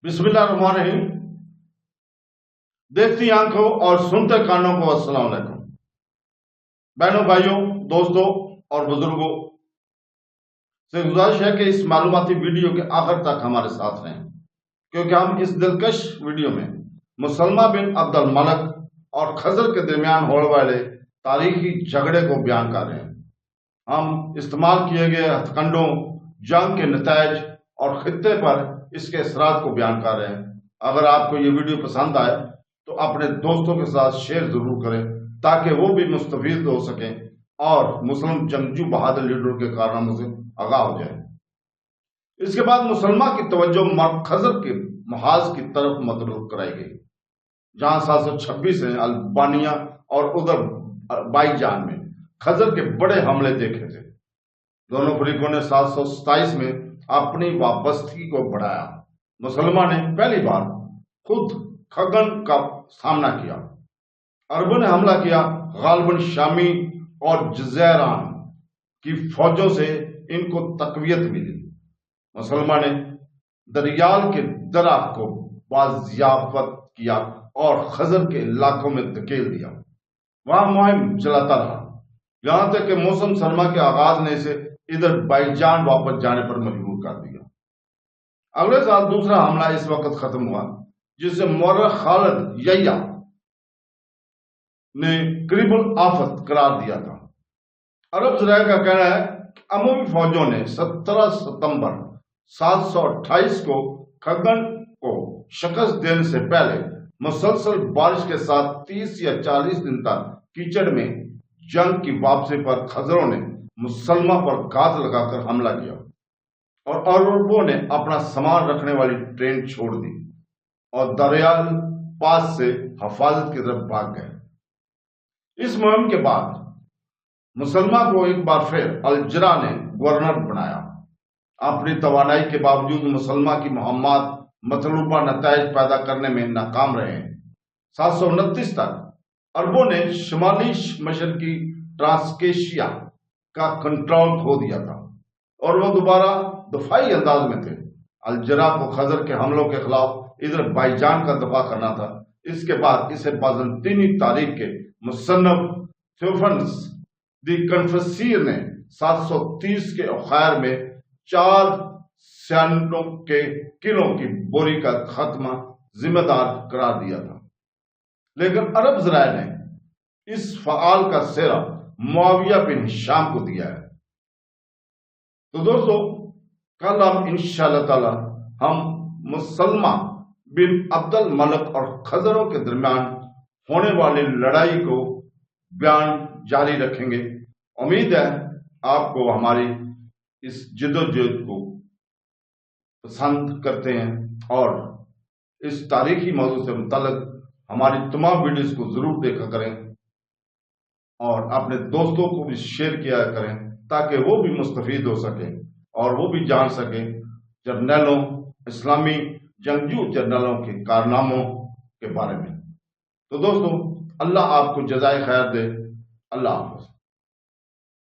बिस्मिल्लाहिर्रहमानिर्रहीम। देखती आंखों और सुनते कानों को अस्सलाम वालेकुम। बहनों, भाइयों, दोस्तों और बुजुर्गों से गुजारिश है कि इस मालूमाती वीडियो के आखिर तक हमारे साथ रहें, क्योंकि हम इस दिलकश वीडियो में मुसलमा बिन अब्दुल मलक और खजर के दरमियान होने वाले तारीखी झगड़े को बयान कर रहे हैं। हम इस्तेमाल किए गए हथकंडों, जंग के नतायज और खित्ते पर इसके असरात को बयान कर रहे हैं। अगर आपको ये वीडियो पसंद आए तो अपने दोस्तों के साथ शेयर जरूर करें, ताकि वो भी मुस्तफीद हो सकें और मुस्लिम जंगजू बहादुर लीडरों के कारनामों से आगाह हो जाए। इसके बाद मुसलमान की तवज्जो मर्द खजर के महाज की तरफ मतरूफ कराई गई, जहां 726 ने अल्बानिया और उधर बाईजान में खजर के बड़े हमले देखे थे। दोनों फरीकों ने 727 में अपनी वापसी को बढ़ाया। मुसलमान ने पहली बार खुद खगन का सामना किया। अरबों ने हमला किया। गालिबन शामी और जज़ैरान की फौजों से इनको तकवीयत मिली। मुसलमान ने दरियाल के दरा को बाजियाफत किया और खजर के इलाकों में धकेल दिया। वहां मुहिम चलाता रहा, यहां तक कि मौसम सरमा के आगाज ने से इधर बाईजान वापस जाने पर मजबूर कर दिया। अगले साल दूसरा हमला इस वक्त खत्म हुआ, जिसे मौर्रख खालिद यह्या ने करीबुल आफत करार दिया था। अरब ज़राए का कहना है कि अमवी फौजों ने 17 सितंबर 728 को खगन को शिकस्त देने से पहले मुसलसल बारिश के साथ 30 या 40 दिन तक कीचड़ में जंग की वापसी पर खजरों ने मुसलमान पर घात लगाकर हमला किया और अरबों ने अपना सामान रखने वाली ट्रेन छोड़ दी और दरियाल पास से हिफाजत की तरफ भाग गए। इस मुहिम के बाद मुसलमान को एक बार फिर अलजरा ने गवर्नर बनाया। अपनी तवानाई के बावजूद मुसलमान की मुहम्मद मतलूबा नताइज पैदा करने में नाकाम रहे। 729 तक अरबों ने शुमाली मशरकी ट्रांसकेशिया का कंट्रोल खो दिया था और वो दोबारा दफाई अंदाज में थे। अलजरा को खजर के हमलों के खिलाफ इधर बाईजान का दफा करना था। इसके बाद इसे बाज़ंतीनी तारीख के मुसन्नफ थियोफानस दी कन्फसीर ने 730 के अखायर में 4 सैनों के किलों की बोरी का खात्मा जिम्मेदार करार दिया था, लेकिन अरब ज़राए ने इस फ़आल का सेहरा मुआविया बिन हिशाम को दिया है। तो दोस्तों, कल हम इंशाअल्लाह ताला हम मुसलमा बिन अब्दुल मलक और खजरों के दरमियान होने वाली लड़ाई को बयान जारी रखेंगे। उम्मीद है आपको हमारी इस जद्दोजहद को पसंद करते हैं और इस तारीखी मौजू से मुतल्लिक हमारी तमाम वीडियोस को जरूर देखा करें और अपने दोस्तों को भी शेयर किया करें, ताकि वो भी मुस्तफीद हो सके और वो भी जान सके जर्नलों, इस्लामी जंगजू जर्नलों के कारनामों के बारे में। तो दोस्तों, अल्लाह आपको जज़ाए खैर दे। अल्लाह हाफ़िज़।